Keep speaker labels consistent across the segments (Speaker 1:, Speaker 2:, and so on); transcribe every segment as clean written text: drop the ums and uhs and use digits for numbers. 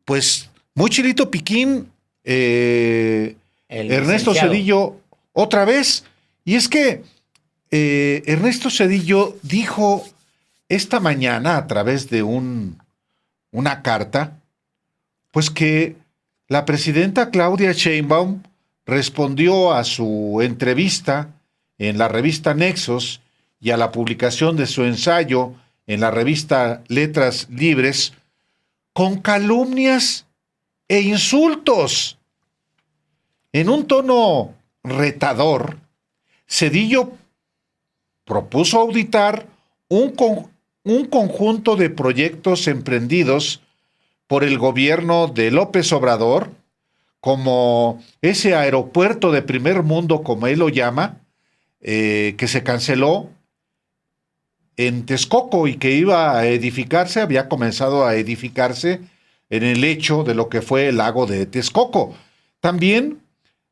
Speaker 1: pues muy chilito piquín, Ernesto
Speaker 2: licenciado
Speaker 1: Zedillo, otra vez. Y es que Ernesto Zedillo dijo esta mañana a través de una carta, pues que la presidenta Claudia Sheinbaum respondió a su entrevista en la revista Nexos y a la publicación de su ensayo en la revista Letras Libres con calumnias e insultos. En un tono retador, Zedillo propuso auditar un conjunto de proyectos emprendidos por el gobierno de López Obrador, como ese aeropuerto de primer mundo, como él lo llama, que se canceló en Texcoco y que iba a edificarse, había comenzado a edificarse en el lecho de lo que fue el lago de Texcoco. También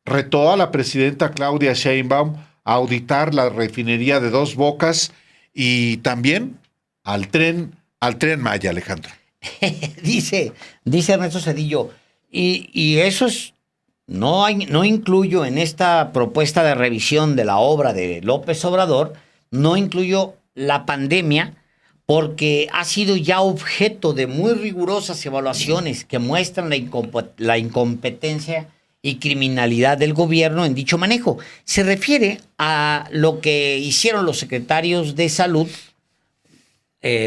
Speaker 1: retó a la presidenta Claudia Sheinbaum a auditar la refinería de Dos Bocas y también al tren Maya, Alejandro.
Speaker 2: dice Ernesto Zedillo, y eso es, no incluyo en esta propuesta de revisión de la obra de López Obrador, no incluyo la pandemia, porque ha sido ya objeto de muy rigurosas evaluaciones que muestran la incompetencia y criminalidad del gobierno en dicho manejo. Se refiere a lo que hicieron los secretarios de salud,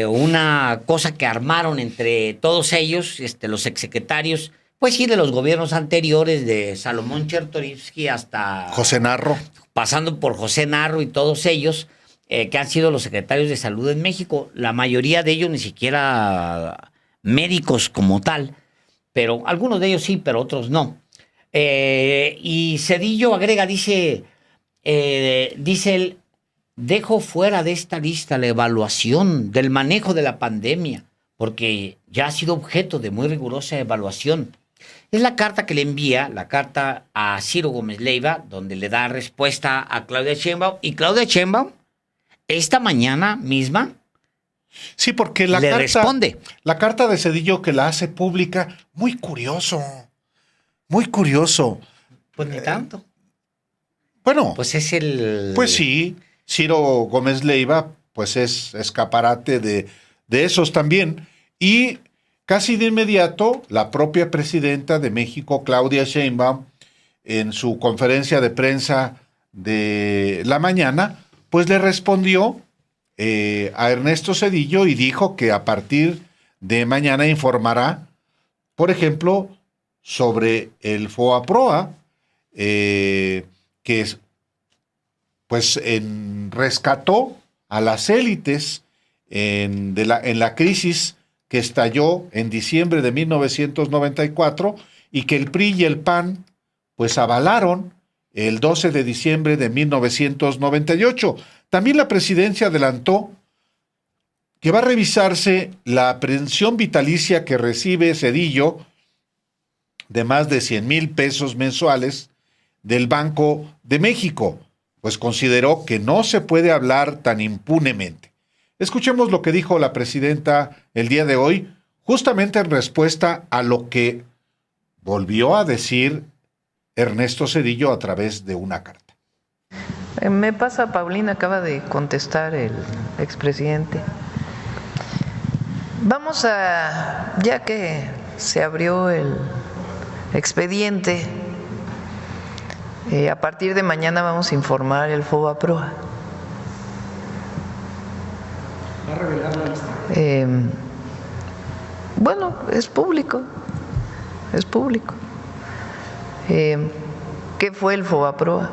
Speaker 2: una cosa que armaron entre todos ellos, los exsecretarios, pues sí, de los gobiernos anteriores, de Salomón Chertorivsky hasta
Speaker 1: José Narro,
Speaker 2: pasando por José Narro y todos ellos, que han sido los secretarios de salud en México, la mayoría de ellos ni siquiera médicos como tal, pero algunos de ellos sí, pero otros no. Y Zedillo agrega, dice él, dejo fuera de esta lista la evaluación del manejo de la pandemia, porque ya ha sido objeto de muy rigurosa evaluación. Es la carta que le envía, la carta a Ciro Gómez Leiva, donde le da respuesta a Claudia Sheinbaum, y Claudia Sheinbaum esta mañana misma
Speaker 1: sí, porque
Speaker 2: le responde.
Speaker 1: La carta de Zedillo que la hace pública, muy curioso, muy curioso.
Speaker 2: Pues ni tanto.
Speaker 1: Bueno,
Speaker 2: Pues es el...
Speaker 1: pues sí, Ciro Gómez Leiva, pues es escaparate de esos también. Y casi de inmediato, la propia presidenta de México, Claudia Sheinbaum, en su conferencia de prensa de la mañana, pues le respondió a Ernesto Zedillo y dijo que a partir de mañana informará, por ejemplo, sobre el FOAPROA, que pues rescató a las élites en la crisis que estalló en diciembre de 1994 y que el PRI y el PAN pues avalaron el 12 de diciembre de 1998. También la presidencia adelantó que va a revisarse la pensión vitalicia que recibe Zedillo de más de 100,000 pesos mensuales del Banco de México, pues consideró que no se puede hablar tan impunemente. Escuchemos lo que dijo la presidenta el día de hoy, justamente en respuesta a lo que volvió a decir Ernesto Zedillo a través de una carta.
Speaker 3: Me pasa, Paulina, acaba de contestar el expresidente. Vamos a, ya que se abrió el expediente, a partir de mañana vamos a informar el FOBAPROA.
Speaker 4: ¿Va a revelar la lista?
Speaker 3: Bueno, es público, es público. ¿Qué fue el FOBAPROA?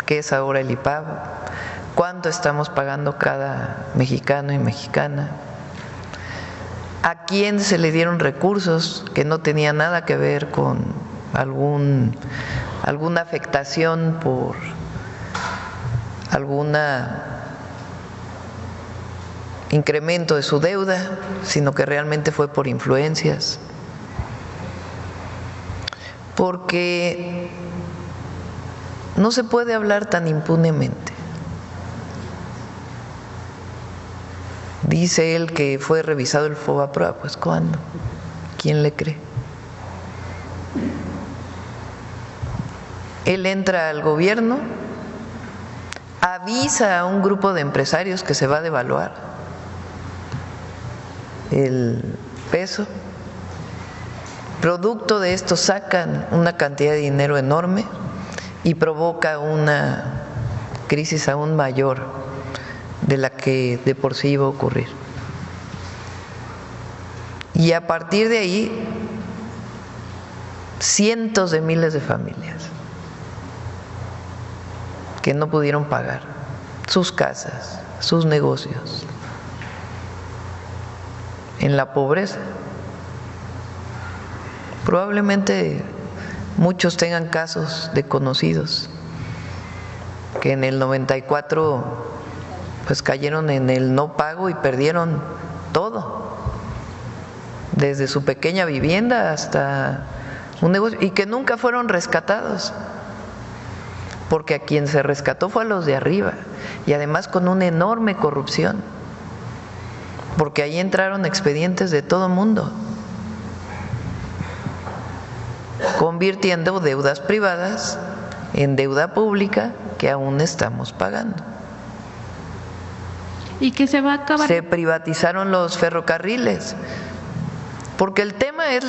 Speaker 3: ¿Qué es ahora el IPAB? ¿Cuánto estamos pagando cada mexicano y mexicana? ¿A quién se le dieron recursos que no tenía nada que ver con alguna afectación por alguna incremento de su deuda, sino que realmente fue por influencias? Porque no se puede hablar tan impunemente. Dice él que fue revisado el FOBAPROA, pues ¿cuándo? ¿quién le cree? Él entra al gobierno, avisa a un grupo de empresarios que se va a devaluar el peso. Producto de esto sacan una cantidad de dinero enorme y provoca una crisis aún mayor de la que de por sí iba a ocurrir. Y a partir de ahí, cientos de miles de familias que no pudieron pagar sus casas, sus negocios, en la pobreza. Probablemente muchos tengan casos de conocidos que en el 94 pues cayeron en el no pago y perdieron todo, desde su pequeña vivienda hasta un negocio, y que nunca fueron rescatados, porque a quien se rescató fue a los de arriba, y además con una enorme corrupción, porque ahí entraron expedientes de todo mundo, convirtiendo deudas privadas en deuda pública que aún estamos pagando.
Speaker 5: ¿Y que se va a acabar?
Speaker 3: Se privatizaron los ferrocarriles, porque el tema es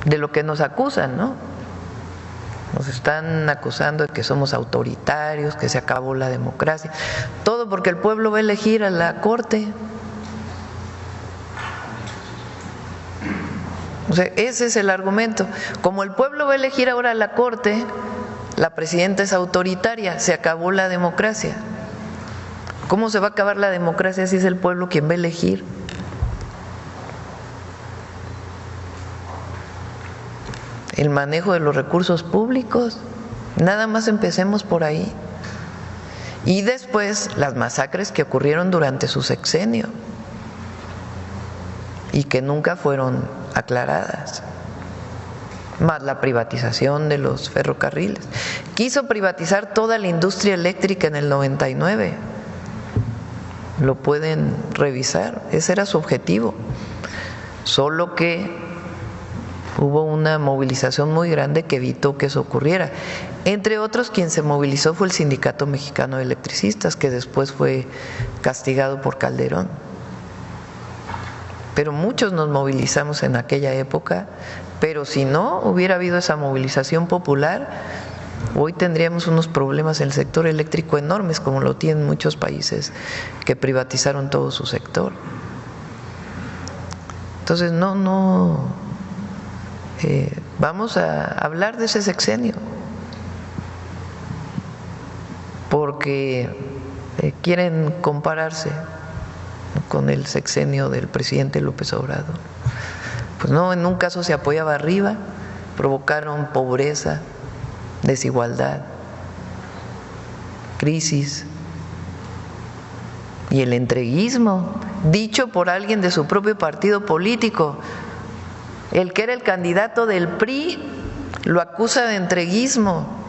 Speaker 3: de lo que nos acusan, ¿no? Nos están acusando de que somos autoritarios, que se acabó la democracia, todo porque el pueblo va a elegir a la Corte. O sea, ese es el argumento. Como el pueblo va a elegir ahora a la Corte, la presidenta es autoritaria, se acabó la democracia. ¿Cómo se va a acabar la democracia si es el pueblo quien va a elegir? El manejo de los recursos públicos, nada más empecemos por ahí. Y después las masacres que ocurrieron durante su sexenio y que nunca fueron aclaradas, más la privatización de los ferrocarriles. Quiso privatizar toda la industria eléctrica en el 99, lo pueden revisar, ese era su objetivo, solo que hubo una movilización muy grande que evitó que eso ocurriera. Entre otros, quien se movilizó fue el Sindicato Mexicano de Electricistas, que después fue castigado por Calderón. Pero muchos nos movilizamos en aquella época, pero si no hubiera habido esa movilización popular, hoy tendríamos unos problemas en el sector eléctrico enormes, como lo tienen muchos países que privatizaron todo su sector. Entonces, vamos a hablar de ese sexenio, porque quieren compararse con el sexenio del presidente López Obrador. Pues no, en un caso se apoyaba arriba, provocaron pobreza, desigualdad, crisis, y el entreguismo, dicho por alguien de su propio partido político. El que era el candidato del PRI lo acusa de entreguismo,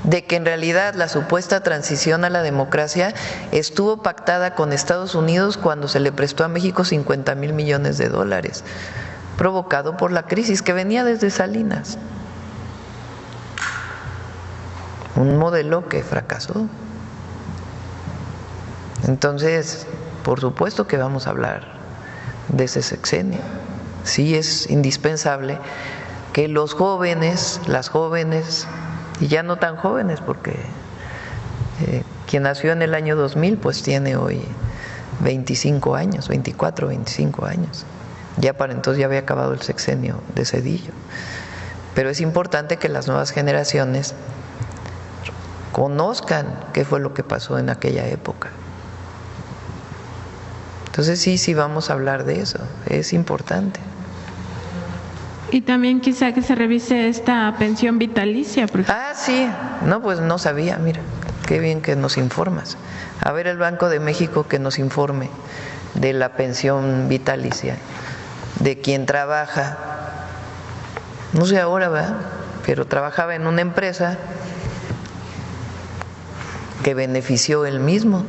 Speaker 3: de que en realidad la supuesta transición a la democracia estuvo pactada con Estados Unidos cuando se le prestó a México 50,000 millones de dólares, provocado por la crisis que venía desde Salinas. Un modelo que fracasó. Entonces, por supuesto que vamos a hablar de ese sexenio. Sí es indispensable que los jóvenes, las jóvenes, y ya no tan jóvenes, porque quien nació en el año 2000 pues tiene hoy 25 años, 24, 25 años. Ya para entonces ya había acabado el sexenio de Zedillo. Pero es importante que las nuevas generaciones conozcan qué fue lo que pasó en aquella época. Entonces sí vamos a hablar de eso, es importante.
Speaker 5: Y también quizá que se revise esta pensión vitalicia.
Speaker 3: Ah, sí, no, pues no sabía, mira, qué bien que nos informas. A ver el Banco de México que nos informe de la pensión vitalicia, de quien trabaja, no sé ahora, ¿verdad? Pero trabajaba en una empresa que benefició él mismo.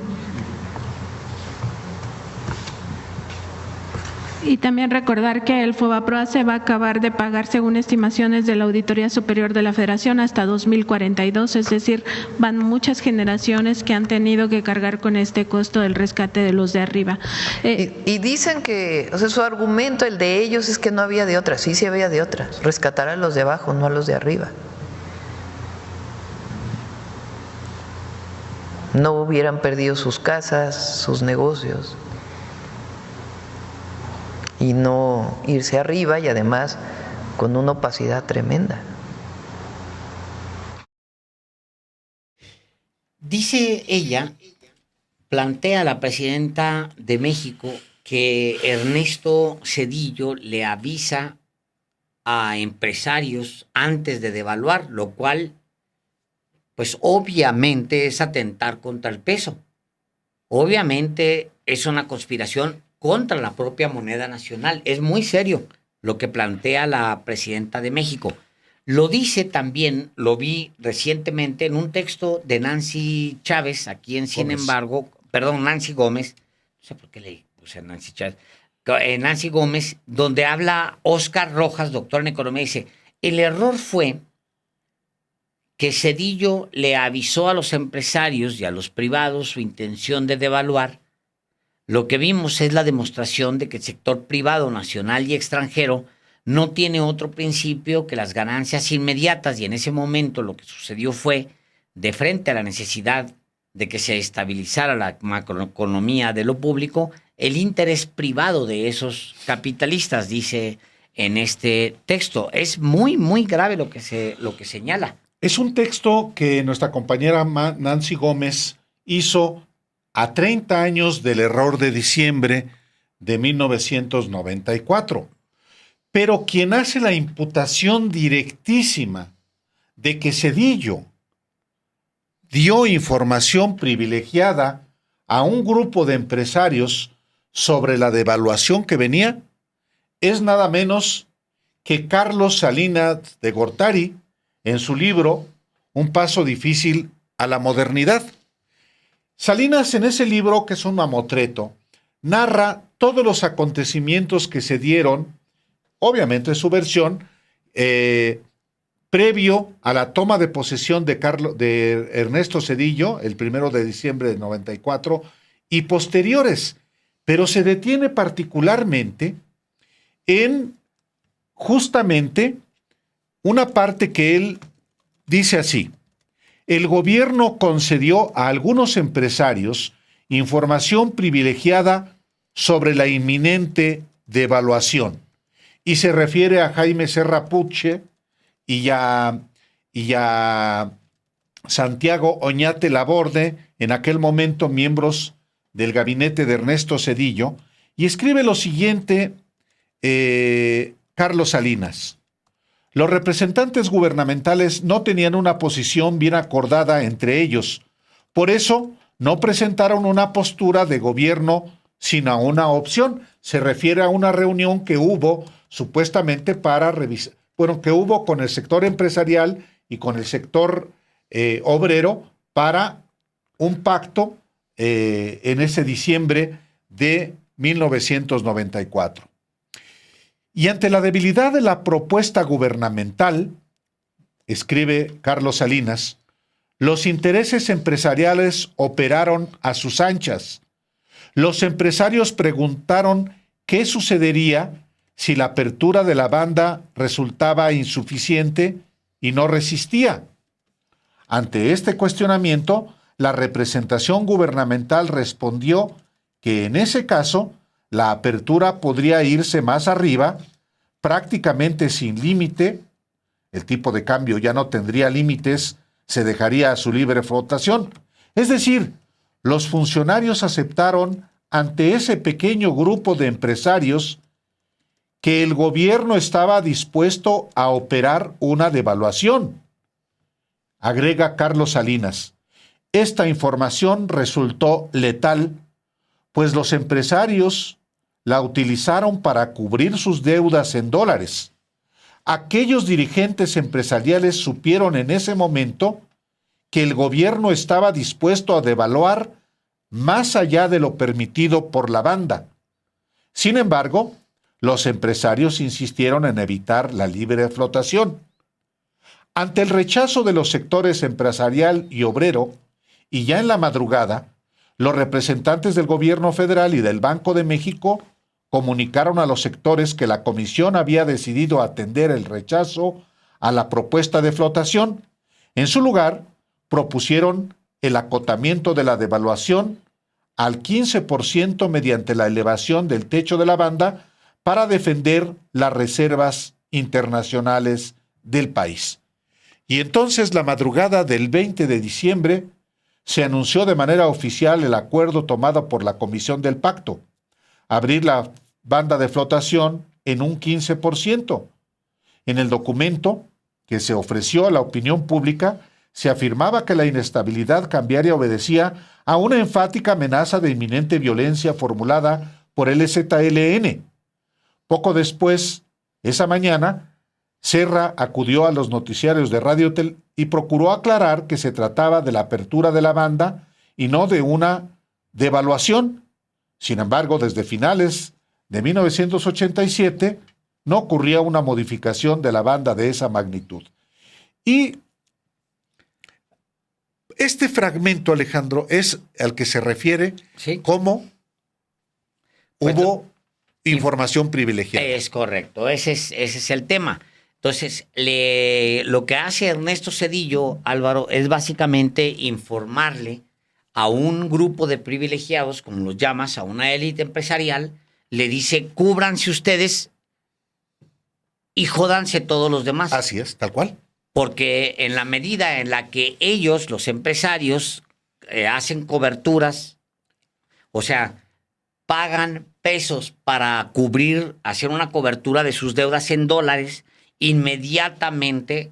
Speaker 5: Y también recordar que el FOBAPROA se va a acabar de pagar, según estimaciones de la Auditoría Superior de la Federación, hasta 2042, es decir, van muchas generaciones que han tenido que cargar con este costo del rescate de los de arriba.
Speaker 3: Y dicen que, o sea, su argumento, el de ellos, es que no había de otras. Sí, sí había de otras. Rescatar a los de abajo, no a los de arriba. No hubieran perdido sus casas, sus negocios, y no irse arriba, y además con una opacidad tremenda.
Speaker 2: Dice ella, plantea la presidenta de México que Ernesto Zedillo le avisa a empresarios antes de devaluar, lo cual, pues obviamente es atentar contra el peso. Obviamente es una conspiración contra la propia moneda nacional. Es muy serio lo que plantea la presidenta de México. Lo dice también, lo vi recientemente en un texto de Nancy Chávez, aquí en Sin embargo, perdón, Nancy Gómez, no sé por qué le puse Nancy Chávez, Nancy Gómez, donde habla Óscar Rojas, doctor en economía, dice, el error fue que Zedillo le avisó a los empresarios y a los privados su intención de devaluar. Lo que vimos es la demostración de que el sector privado, nacional y extranjero, no tiene otro principio que las ganancias inmediatas, y en ese momento lo que sucedió fue, de frente a la necesidad de que se estabilizara la macroeconomía de lo público, el interés privado de esos capitalistas, dice en este texto. Es muy, muy grave lo que señala.
Speaker 1: Es un texto que nuestra compañera Nancy Gómez hizo a 30 años del error de diciembre de 1994. Pero quien hace la imputación directísima de que Zedillo dio información privilegiada a un grupo de empresarios sobre la devaluación que venía es nada menos que Carlos Salinas de Gortari, en su libro Un paso difícil a la modernidad. Salinas, en ese libro, que es un mamotreto, narra todos los acontecimientos que se dieron, obviamente su versión, previo a la toma de posesión de Ernesto Zedillo, el 1 de diciembre de 94, y posteriores, pero se detiene particularmente en justamente una parte que él dice así: el gobierno concedió a algunos empresarios información privilegiada sobre la inminente devaluación, y se refiere a Jaime Serra Puche y a Santiago Oñate Laborde, en aquel momento miembros del gabinete de Ernesto Zedillo, y escribe lo siguiente Carlos Salinas: los representantes gubernamentales no tenían una posición bien acordada entre ellos, por eso no presentaron una postura de gobierno sino una opción. Se refiere a una reunión que hubo supuestamente para revisar, bueno, que hubo con el sector empresarial y con el sector obrero para un pacto en ese diciembre de 1994. Y ante la debilidad de la propuesta gubernamental, escribe Carlos Salinas, los intereses empresariales operaron a sus anchas. Los empresarios preguntaron qué sucedería si la apertura de la banda resultaba insuficiente y no resistía. Ante este cuestionamiento, la representación gubernamental respondió que en ese caso la apertura podría irse más arriba, prácticamente sin límite, el tipo de cambio ya no tendría límites, se dejaría a su libre flotación. Es decir, los funcionarios aceptaron ante ese pequeño grupo de empresarios que el gobierno estaba dispuesto a operar una devaluación. Agrega Carlos Salinas, esta información resultó letal, pues los empresarios la utilizaron para cubrir sus deudas en dólares. Aquellos dirigentes empresariales supieron en ese momento que el gobierno estaba dispuesto a devaluar más allá de lo permitido por la banda. Sin embargo, los empresarios insistieron en evitar la libre flotación. Ante el rechazo de los sectores empresarial y obrero, y ya en la madrugada, los representantes del gobierno federal y del Banco de México comunicaron a los sectores que la comisión había decidido atender el rechazo a la propuesta de flotación. En su lugar, propusieron el acotamiento de la devaluación al 15% mediante la elevación del techo de la banda para defender las reservas internacionales del país. Y entonces, la madrugada del 20 de diciembre, se anunció de manera oficial el acuerdo tomado por la Comisión del Pacto: abrir la banda de flotación en un 15%. En el documento que se ofreció a la opinión pública, se afirmaba que la inestabilidad cambiaria obedecía a una enfática amenaza de inminente violencia formulada por el EZLN. Poco después, esa mañana, Serra acudió a los noticiarios de Radio y procuró aclarar que se trataba de la apertura de la banda y no de una devaluación. Sin embargo, desde finales de 1987 no ocurría una modificación de la banda de esa magnitud. Y este fragmento, Alejandro, es al que se refiere como hubo información privilegiada.
Speaker 2: Es correcto, ese es el tema. Entonces, lo que hace Ernesto Zedillo, Álvaro, es básicamente informarle a un grupo de privilegiados, como los llamas, a una élite empresarial, le dice: cúbranse ustedes y jódanse todos los demás.
Speaker 1: Así es, tal cual.
Speaker 2: Porque en la medida en la que ellos, los empresarios, hacen coberturas, o sea, pagan pesos para hacer una cobertura de sus deudas en dólares, inmediatamente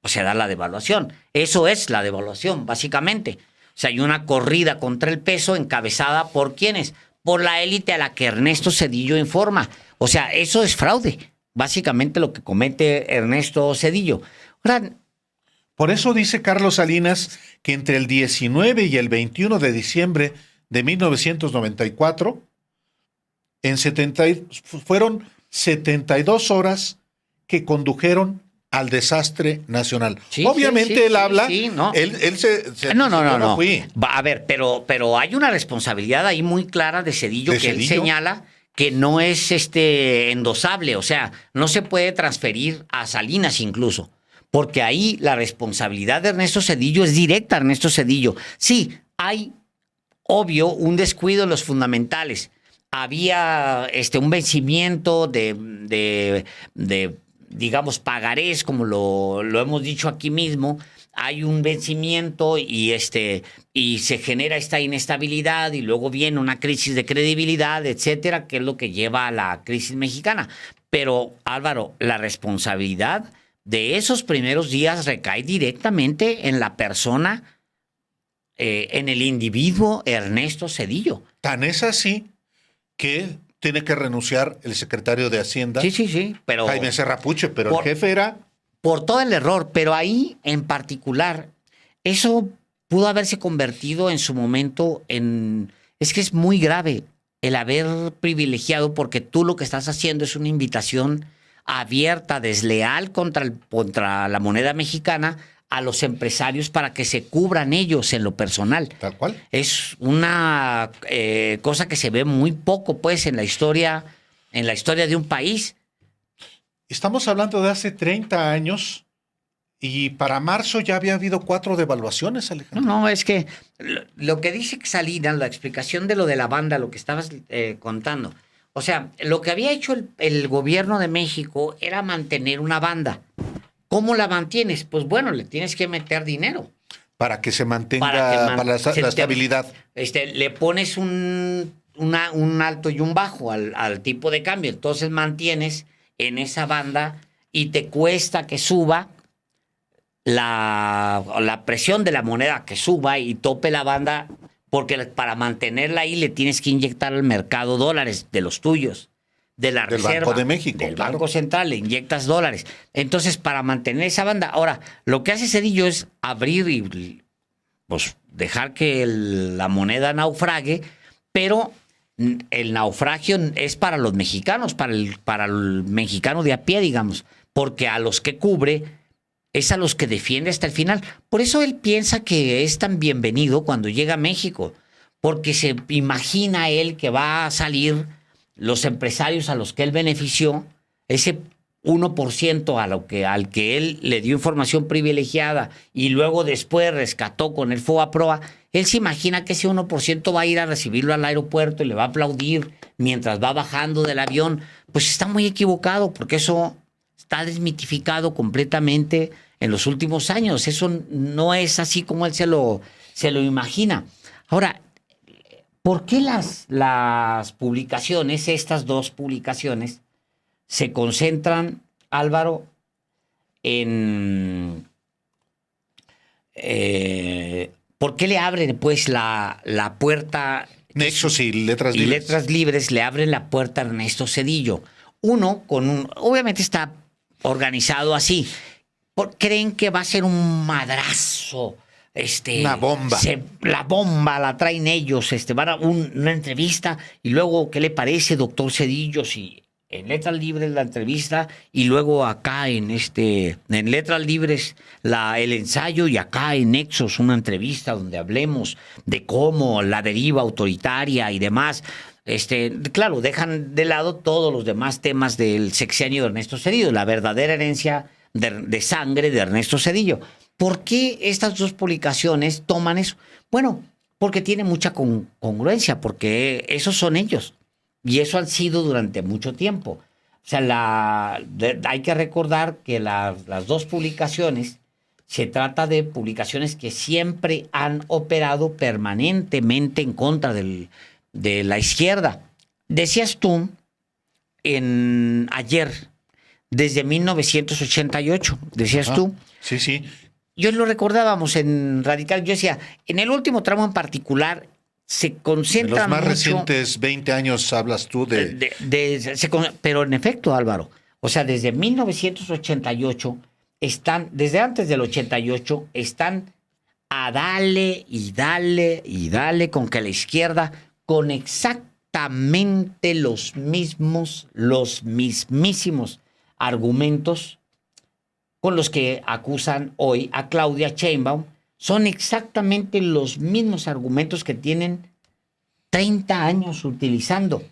Speaker 2: se da la devaluación. Eso es la devaluación, básicamente. O sea, hay una corrida contra el peso encabezada por ¿quiénes? Por la élite a la que Ernesto Zedillo informa. O sea, eso es fraude. Básicamente lo que comete Ernesto Zedillo. Ahora,
Speaker 1: por eso dice Carlos Salinas que entre el 19 y el 21 de diciembre de 1994, fueron 72 horas que condujeron al desastre nacional.
Speaker 2: Sí,
Speaker 1: obviamente él habla,
Speaker 2: no.
Speaker 1: Él se
Speaker 2: No.
Speaker 1: fui.
Speaker 2: A ver, pero hay una responsabilidad ahí muy clara de Zedillo que él señala que no es endosable, o sea, no se puede transferir a Salinas incluso, porque ahí la responsabilidad de Ernesto Zedillo es directa a Ernesto Zedillo. Sí, hay, obvio, un descuido en los fundamentales. Había un vencimiento de digamos, pagarés, como lo hemos dicho aquí mismo. Hay un vencimiento y se genera esta inestabilidad y luego viene una crisis de credibilidad, etcétera, que es lo que lleva a la crisis mexicana. Pero, Álvaro, la responsabilidad de esos primeros días recae directamente en la persona, en el individuo Ernesto Zedillo.
Speaker 1: Tan es así que tiene que renunciar el secretario de Hacienda.
Speaker 2: Sí, pero
Speaker 1: Jaime Serrapuche, pero el jefe era...
Speaker 2: Por todo el error, pero ahí en particular, eso pudo haberse convertido en su momento en... Es que es muy grave el haber privilegiado, porque tú lo que estás haciendo es una invitación abierta, desleal contra la moneda mexicana a los empresarios para que se cubran ellos en lo personal.
Speaker 1: Tal cual.
Speaker 2: Es una cosa que se ve muy poco, pues, en la historia de un país.
Speaker 1: Estamos hablando de hace 30 años y para marzo ya había habido 4 devaluaciones, Alejandro.
Speaker 2: No, es que lo que dice Salinas, la explicación de lo de la banda, lo que estabas contando. O sea, lo que había hecho el gobierno de México era mantener una banda. ¿Cómo la mantienes? Pues bueno, le tienes que meter dinero.
Speaker 1: Para que se mantenga para la estabilidad.
Speaker 2: Le pones un alto y un bajo al tipo de cambio. Entonces mantienes en esa banda y te cuesta que suba la presión de la moneda, que suba y tope la banda, porque para mantenerla ahí le tienes que inyectar al mercado dólares de los tuyos, de la
Speaker 1: del
Speaker 2: reserva,
Speaker 1: Banco de México,
Speaker 2: del
Speaker 1: claro.
Speaker 2: Banco Central, le inyectas dólares. Entonces, para mantener esa banda, ahora, lo que hace Zedillo es abrir y pues dejar que la moneda naufrague, pero el naufragio es para los mexicanos, para el mexicano de a pie, digamos, porque a los que cubre es a los que defiende hasta el final. Por eso él piensa que es tan bienvenido cuando llega a México, porque se imagina él que va a salir los empresarios a los que él benefició, ese 1% al que él le dio información privilegiada y luego después rescató con el FOBAPROA. Él se imagina que ese 1% va a ir a recibirlo al aeropuerto y le va a aplaudir mientras va bajando del avión. Pues está muy equivocado, porque eso está desmitificado completamente en los últimos años. Eso no es así como él se lo imagina. Ahora, ¿por qué las publicaciones, estas dos publicaciones, se concentran, Álvaro, en... ¿por qué le abren, pues, la puerta?
Speaker 1: Nexos y Letras Libres.
Speaker 2: Y Letras Libres le abren la puerta a Ernesto Zedillo. Uno, obviamente está organizado así. Creen que va a ser un madrazo.
Speaker 1: Una bomba.
Speaker 2: La bomba la traen ellos. Van a una entrevista y luego, ¿qué le parece, doctor Zedillo? Si en Letras Libres la entrevista y luego acá en Letras Libres el ensayo y acá en Nexos una entrevista donde hablemos de cómo la deriva autoritaria y demás. Claro, dejan de lado todos los demás temas del sexenio de Ernesto Zedillo, la verdadera herencia de sangre de Ernesto Zedillo. ¿Por qué estas dos publicaciones toman eso? Bueno, porque tiene mucha congruencia, porque esos son ellos. Y eso han sido durante mucho tiempo. O sea, hay que recordar que las dos publicaciones, se trata de publicaciones que siempre han operado permanentemente en contra de la izquierda. Decías tú ayer, desde 1988, decías tú.
Speaker 1: Sí, sí.
Speaker 2: Yo lo recordábamos en Radical. Yo decía, en el último tramo en particular, se concentra
Speaker 1: en los más
Speaker 2: mucho,
Speaker 1: recientes 20 años hablas tú de...
Speaker 2: pero en efecto, Álvaro, o sea, desde 1988 desde antes del 88, están a dale y dale y dale con que la izquierda, con exactamente los mismísimos argumentos con los que acusan hoy a Claudia Sheinbaum, son exactamente los mismos argumentos que tienen 30 años utilizando.